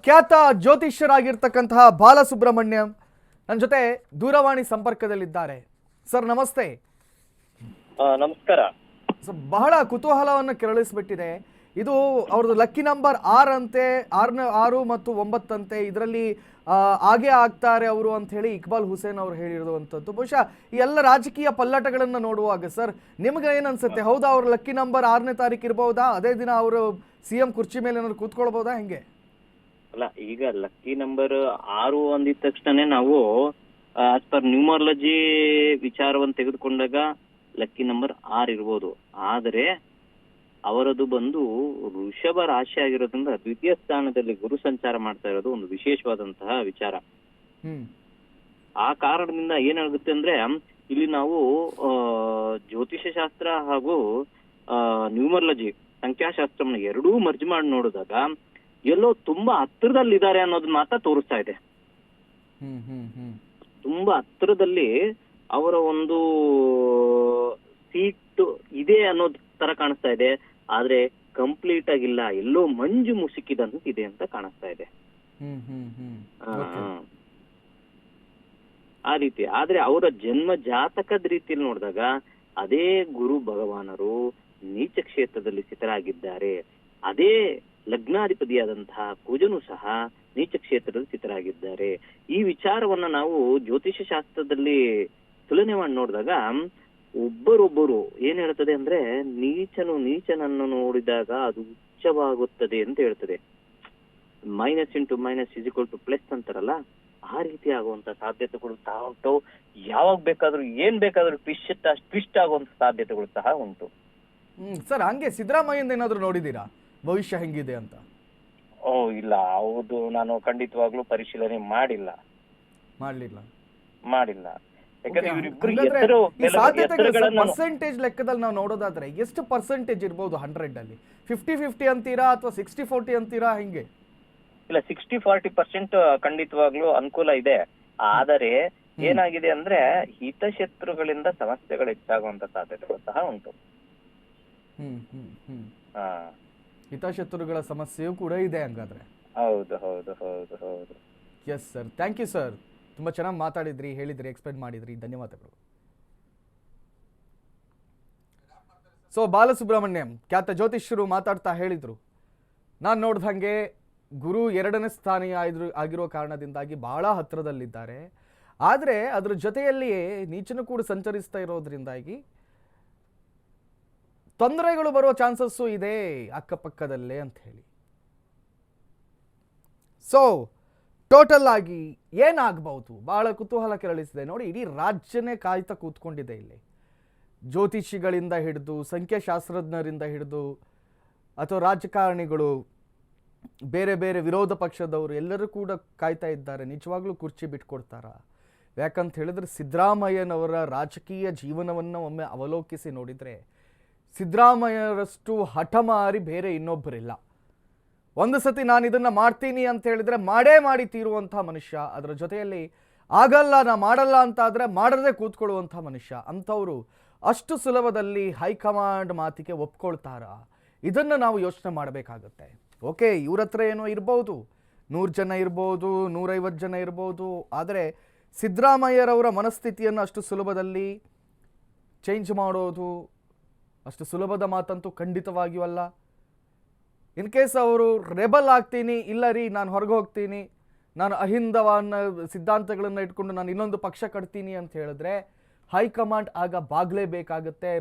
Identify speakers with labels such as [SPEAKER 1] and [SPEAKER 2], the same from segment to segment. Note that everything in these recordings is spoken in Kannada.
[SPEAKER 1] ಖ್ಯಾತ ಜ್ಯೋತಿಷ್ಯರಾಗಿರ್ತಕ್ಕಂತಹ ಬಾಲಸುಬ್ರಹ್ಮಣ್ಯಂ ನನ್ನ ಜೊತೆ ದೂರವಾಣಿ ಸಂಪರ್ಕದಲ್ಲಿದ್ದಾರೆ. ಸರ್ ನಮಸ್ತೆ.
[SPEAKER 2] ನಮಸ್ಕಾರ.
[SPEAKER 1] ಬಹಳ ಕುತೂಹಲವನ್ನು ಕೆರಳಿಸ್ಬಿಟ್ಟಿದೆ. ಇದು ಅವ್ರದ್ದು ಲಕ್ಕಿ ನಂಬರ್ 6 ಅಂತೆ, 6 ಮತ್ತು 9 ಅಂತೆ. ಇದರಲ್ಲಿ ಹಾಗೆ ಆಗ್ತಾರೆ ಅವರು ಅಂತ ಹೇಳಿ ಇಕ್ಬಾಲ್ ಹುಸೇನ್ ಅವರು ಹೇಳಿರುವಂಥದ್ದು. ಬಹುಶಃ ಈ ಎಲ್ಲ ರಾಜಕೀಯ ಪಲ್ಲಟಗಳನ್ನು ನೋಡುವಾಗ ಸರ್ ನಿಮ್ಗೆ ಏನನ್ಸುತ್ತೆ? ಹೌದಾ ಅವ್ರ ಲಕ್ಕಿ ನಂಬರ್ 6ನೇ ತಾರೀಕು ಇರ್ಬೋದಾ? ಅದೇ ದಿನ ಅವರು CM ಕುರ್ಚಿ ಮೇಲೆ ಏನಾದ್ರು ಕೂತ್ಕೊಳ್ಬೋದಾ? ಹೆಂಗೆ?
[SPEAKER 2] ಅಲ್ಲ, ಈಗ ಲಕ್ಕಿ ನಂಬರ್ 6 ಅಂದಿದ ತಕ್ಷಣ ನಾವು ಆಸ್ ಪರ್ ನ್ಯೂಮರಾಲಜಿ ವಿಚಾರವನ್ನು ತೆಗೆದುಕೊಂಡಾಗ ಲಕ್ಕಿ ನಂಬರ್ 6 ಇರ್ಬೋದು. ಆದರೆ ಅವರದು ಬಂದು ವೃಷಭ ರಾಶಿ ಆಗಿರೋದ್ರಿಂದ ದ್ವಿತೀಯ ಸ್ಥಾನದಲ್ಲಿ ಗುರು ಸಂಚಾರ ಮಾಡ್ತಾ ಇರೋದು ಒಂದು ವಿಶೇಷವಾದಂತಹ ವಿಚಾರ. ಆ ಕಾರಣದಿಂದ ಏನಾಗುತ್ತೆ ಅಂದ್ರೆ ಇಲ್ಲಿ ನಾವು ಜ್ಯೋತಿಷ್ಯ ಶಾಸ್ತ್ರ ಹಾಗೂ ನ್ಯೂಮರಾಲಜಿ ಸಂಖ್ಯಾಶಾಸ್ತ್ರವನ್ನು ಎರಡೂ ಮರ್ಜ್ ಮಾಡಿ ನೋಡಿದಾಗ ಎಲ್ಲೋ ತುಂಬಾ ಹತ್ತಿರದಲ್ಲಿದ್ದಾರೆ ಅನ್ನೋದನ್ನ ಮಾತ್ರ ತೋರಿಸ್ತಾ ಇದೆ. ತುಂಬಾ ಹತ್ತಿರದಲ್ಲಿ ಅವರ ಒಂದು ಸೀಟ್ ಇದೆ ಅನ್ನೋದ್ ತರ ಕಾಣಿಸ್ತಾ ಇದೆ. ಆದ್ರೆ ಕಂಪ್ಲೀಟ್ ಆಗಿಲ್ಲ, ಎಲ್ಲೋ ಮಂಜು ಮುಸುಕಿದಂತ ಇದೆ ಅಂತ ಕಾಣಿಸ್ತಾ ಇದೆ. ಆ ರೀತಿ. ಆದ್ರೆ ಅವರ ಜನ್ಮ ಜಾತಕದ ರೀತಿಯಲ್ಲಿ ನೋಡಿದಾಗ ಅದೇ ಗುರು ಭಗವಾನರು ನೀಚ ಕ್ಷೇತ್ರದಲ್ಲಿ ಸ್ಥಿತರಾಗಿದ್ದಾರೆ. ಅದೇ ಲಗ್ನಾಧಿಪತಿಯಾದಂತಹ ಕುಜನು ಸಹ ನೀಚ ಕ್ಷೇತ್ರದಲ್ಲಿ ಸ್ಥಿತರಾಗಿದ್ದಾರೆ. ಈ ವಿಚಾರವನ್ನ ನಾವು ಜ್ಯೋತಿಷ್ಯ ಶಾಸ್ತ್ರದಲ್ಲಿ ತುಲನೆ ಮಾಡಿ ನೋಡಿದಾಗ ಒಬ್ಬರೊಬ್ಬರು ಏನ್ ಹೇಳ್ತದೆ ಅಂದ್ರೆ ನೀಚನನ್ನು ನೋಡಿದಾಗ ಅದು ಉಚ್ಚವಾಗುತ್ತದೆ ಅಂತ ಹೇಳ್ತದೆ. Minus into minus is equal to plus ಅಂತಾರಲ್ಲ, ಆ ರೀತಿ ಆಗುವಂತ ಸಾಧ್ಯತೆಗಳು ಸಹ ಉಂಟು. ಯಾವಾಗ ಬೇಕಾದ್ರೂ ಏನ್ ಬೇಕಾದ್ರೂ ಟ್ವಿಸ್ಟ್ ಆಗುವಂತ ಸಾಧ್ಯತೆಗಳು ಸಹ ಉಂಟು.
[SPEAKER 1] ಸರ್ ಹಂಗೆ ಸಿದ್ದರಾಮಯ್ಯಂದ ಏನಾದ್ರು ನೋಡಿದೀರಾ ಭವಿಷ್ಯ ಹೆಂಗಿದೆ ಅಂತ?
[SPEAKER 2] ಇಲ್ಲ, ಹೌದು, ನಾನು ಖಂಡಿತವಾಗ್ಲೂ ಪರಿಶೀಲನೆ ಮಾಡಿಲ್ಲ.
[SPEAKER 1] ಪರ್ಸೆಂಟೇಜ್ ಲೆಕ್ಕದಲ್ಲಿ ನಾವು ನೋಡೋದಾದ್ರೆ ಎಷ್ಟು ಪರ್ಸೆಂಟೇಜ್ ಇರ್ಬೋದು 100 ಅಲ್ಲಿ? 50-50 ಅಂತೀರಾ ಅಥವಾ 60-40 ಅಂತೀರಾ? ಹೆಂಗೆ?
[SPEAKER 2] ಇಲ್ಲ, 60-40% ಖಂಡಿತವಾಗ್ಲೂ ಅನುಕೂಲ ಇದೆ. ಆದರೆ ಏನಾಗಿದೆ ಅಂದ್ರೆ ಹಿತಶತ್ರುಗಳಿಂದ ಸಮಸ್ಯೆಗಳು ಹೆಚ್ಚಾಗುವಂತ ಸಾಧ್ಯತೆಗಳು ಸಹ ಉಂಟು.
[SPEAKER 1] ಹಿತಶತ್ರುಗಳ ಸಮಸ್ಯೆಯೂ ಕೂಡ ಇದೆ ಹಂಗಾದ್ರೆ.
[SPEAKER 2] ಹೌದು ಹೌದು ಹೌದು ಹೌದು.
[SPEAKER 1] Yes sir, thank you sir. ತುಂಬಾ ಚೆನ್ನಾಗಿ ಮಾತಾಡಿದ್ರಿ, ಹೇಳಿದ್ರಿ, ಎಕ್ಸ್ಪ್ಲೇನ್ ಮಾಡಿದ್ರಿ. ಧನ್ಯವಾದಗಳು. ಸೊ ಬಾಲಸುಬ್ರಹ್ಮಣ್ಯಂ ಖ್ಯಾತ ಜ್ಯೋತಿಷ್ಯರು ಮಾತಾಡ್ತಾ ಹೇಳಿದ್ರು, ನಾನು ನೋಡ್ದಂಗೆ ಗುರು 2ನೇ ಸ್ಥಾನ ಆಗಿರೋ ಕಾರಣದಿಂದಾಗಿ ಬಹಳ ಹತ್ತಿರದಲ್ಲಿದ್ದಾರೆ. ಆದರೆ ಅದ್ರ ಜೊತೆಯಲ್ಲಿಯೇ ನೀಚನು ಕೂಡ ಸಂಚರಿಸ್ತಾ ಇರೋದ್ರಿಂದಾಗಿ ತೊಂದರೆಗಳು ಬರೋ ಚಾನ್ಸಸ್ಸು ಇದೆ ಅಕ್ಕಪಕ್ಕದಲ್ಲೇ ಅಂತ ಹೇಳಿ. ಸೊ ಟೋಟಲ್ ಆಗಿ ಏನಾಗಬಹುದು? ಬಹಳ ಕುತೂಹಲ ಕೆರಳಿಸಿದೆ ನೋಡಿ. ಇಡೀ ರಾಜ್ಯನೇ ಕಾಯ್ತಾ ಕೂತ್ಕೊಂಡಿದೆ ಇಲ್ಲಿ. ಜ್ಯೋತಿಷಿಗಳಿಂದ ಹಿಡಿದು ಸಂಖ್ಯಾಶಾಸ್ತ್ರಜ್ಞರಿಂದ ಹಿಡಿದು ಅಥವಾ ರಾಜಕಾರಣಿಗಳು, ಬೇರೆ ಬೇರೆ ವಿರೋಧ ಪಕ್ಷದವರು ಎಲ್ಲರೂ ಕೂಡ ಕಾಯ್ತಾ ಇದ್ದಾರೆ. ನಿಜವಾಗ್ಲೂ ಕುರ್ಚಿ ಬಿಟ್ಕೊಡ್ತಾರ? ಯಾಕಂತ ಹೇಳಿದ್ರೆ ಸಿದ್ದರಾಮಯ್ಯನವರ ರಾಜಕೀಯ ಜೀವನವನ್ನು ಒಮ್ಮೆ ಅವಲೋಕಿಸಿ ನೋಡಿದರೆ ಸಿದ್ದರಾಮಯ್ಯರಷ್ಟು ಹಠಮಾರಿ ಬೇರೆ ಇನ್ನೊಬ್ಬರಿಲ್ಲ. ಒಂದು ಸತಿ ನಾನು ಇದನ್ನು ಮಾಡ್ತೀನಿ ಅಂತ ಹೇಳಿದ್ರೆ ಮಾಡಿ ತೀರುವಂಥ ಮನುಷ್ಯ. ಅದರ ಜೊತೆಯಲ್ಲಿ ಆಗಲ್ಲ, ನಾ ಮಾಡಲ್ಲ ಅಂತ ಆದರೆ ಮಾಡದೇ ಕೂತ್ಕೊಳ್ಳುವಂಥ ಮನುಷ್ಯ. ಅಂಥವರು ಅಷ್ಟು ಸುಲಭದಲ್ಲಿ ಹೈಕಮಾಂಡ್ ಮಾತಿಗೆ ಒಪ್ಕೊಳ್ತಾರ? ಇದನ್ನು ನಾವು ಯೋಚನೆ ಮಾಡಬೇಕಾಗತ್ತೆ. ಓಕೆ, ಇವ್ರ ಹತ್ರ ಏನೋ ಇರ್ಬೋದು, 100 ಜನ ಇರ್ಬೋದು, 150 ಜನ ಇರ್ಬೋದು. ಆದರೆ ಸಿದ್ದರಾಮಯ್ಯರವರ ಮನಸ್ಥಿತಿಯನ್ನು ಅಷ್ಟು ಸುಲಭದಲ್ಲಿ ಚೇಂಜ್ ಮಾಡೋದು ಅಷ್ಟು ಸುಲಭದ ಮಾತಂತೂ ಖಂಡಿತವಾಗಿಯೂ ಅಲ್ಲ. ಇನ್ ಕೇಸ್ ಅವರು ರೆಬಲ್ ಆಗ್ತೀನಿ, ಇಲ್ಲ ರೀ ನಾನು ಹೊರಗೆ ಹೋಗ್ತೀನಿ, ನಾನು ಅಹಿಂದವನ್ನ ಸಿದ್ಧಾಂತಗಳನ್ನು ಇಟ್ಕೊಂಡು ನಾನು ಇನ್ನೊಂದು ಪಕ್ಷ ಕಟ್ತೀನಿ ಅಂತ ಹೇಳಿದ್ರೆ ಹೈಕಮಾಂಡ್ ಆಗ ಬಗ್ಲೇಬೇಕಾಗುತ್ತೆ.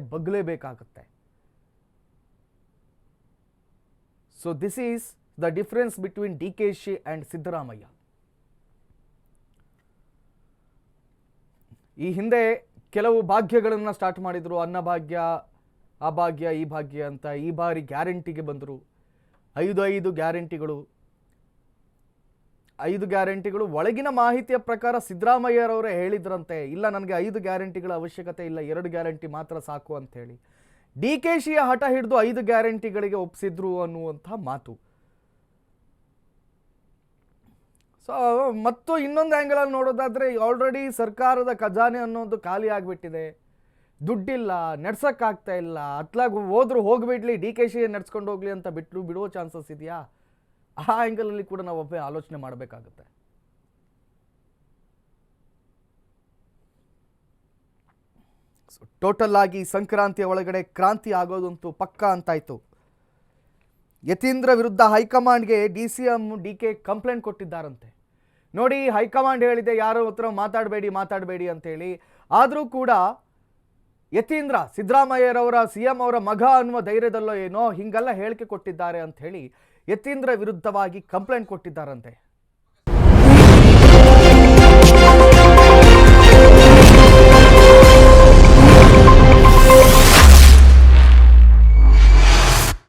[SPEAKER 1] So this is the difference between DKಶಿ ಆ್ಯಂಡ್ ಸಿದ್ದರಾಮಯ್ಯ. ಈ ಹಿಂದೆ ಕೆಲವು ಭಾಗ್ಯಗಳನ್ನು ಸ್ಟಾರ್ಟ್ ಮಾಡಿದ್ರು, ಅನ್ನಭಾಗ್ಯ, ಆ ಭಾಗ್ಯ, ಈ ಭಾಗ್ಯ ಅಂತ. ಈ ಬಾರಿ ಗ್ಯಾರಂಟಿಗೆ ಬಂದರು. 5 ಗ್ಯಾರಂಟಿಗಳು. 5 ಗ್ಯಾರಂಟಿಗಳು ಒಳಗಿನ ಮಾಹಿತಿಯ ಪ್ರಕಾರ ಸಿದ್ದರಾಮಯ್ಯರವರೇ ಹೇಳಿದ್ರಂತೆ, ಇಲ್ಲ ನನಗೆ 5 ಗ್ಯಾರಂಟಿಗಳ ಅವಶ್ಯಕತೆ ಇಲ್ಲ, 2 ಗ್ಯಾರಂಟಿ ಮಾತ್ರ ಸಾಕು ಅಂತ ಹೇಳಿ. DKಶಿಯ ಹಠ ಹಿಡಿದು 5 ಗ್ಯಾರಂಟಿಗಳಿಗೆ ಒಪ್ಪಿಸಿದ್ರು ಅನ್ನುವಂಥ ಮಾತು. ಸೊ ಮತ್ತು ಇನ್ನೊಂದು ಆ್ಯಂಗಲಲ್ಲಿ ನೋಡೋದಾದರೆ ಆಲ್ರೆಡಿ ಸರ್ಕಾರದ ಖಜಾನೆ ಅನ್ನೋದು ಖಾಲಿ ಆಗಿಬಿಟ್ಟಿದೆ. ದುಡ್ಡಿಲ್ಲ, ನಡ್ಸೋಕ್ಕಾಗ್ತಾ ಇಲ್ಲ. ಅತ್ಲಾಗ ಹೋದ್ರೂ ಹೋಗ್ಬಿಡ್ಲಿ, DKಶಿ ನಡ್ಸ್ಕೊಂಡು ಹೋಗ್ಲಿ ಅಂತ ಬಿಡುವ ಚಾನ್ಸಸ್ ಇದೆಯಾ? ಆ ಆ್ಯಂಗಲಲ್ಲಿ ಕೂಡ ನಾವು ಒಬ್ಬ ಆಲೋಚನೆ ಮಾಡಬೇಕಾಗುತ್ತೆ. ಟೋಟಲ್ ಆಗಿ ಸಂಕ್ರಾಂತಿಯ ಒಳಗಡೆ ಕ್ರಾಂತಿ ಆಗೋದಂತೂ ಪಕ್ಕಾ ಅಂತಾಯ್ತು. ಯತೀಂದ್ರ ವಿರುದ್ಧ ಹೈಕಮಾಂಡ್ಗೆ DCM DK ಕಂಪ್ಲೇಂಟ್ ಕೊಟ್ಟಿದ್ದಾರಂತೆ. ನೋಡಿ, ಹೈಕಮಾಂಡ್ ಹೇಳಿದೆ ಯಾರೋ ಹತ್ರ ಮಾತಾಡಬೇಡಿ ಅಂತೇಳಿ. ಆದರೂ ಕೂಡ ಯತೀಂದ್ರ ಸಿದ್ದರಾಮಯ್ಯರವರ CM ಅವರ ಮಗ ಅನ್ನುವ ಧೈರ್ಯದಲ್ಲೋ ಏನೋ ಹಿಂಗೆಲ್ಲ ಹೇಳಿಕೆ ಕೊಟ್ಟಿದ್ದಾರೆ ಅಂತ ಹೇಳಿ ಯತೀಂದ್ರ ವಿರುದ್ಧವಾಗಿ ಕಂಪ್ಲೇಂಟ್ ಕೊಟ್ಟಿದ್ದಾರಂತೆ.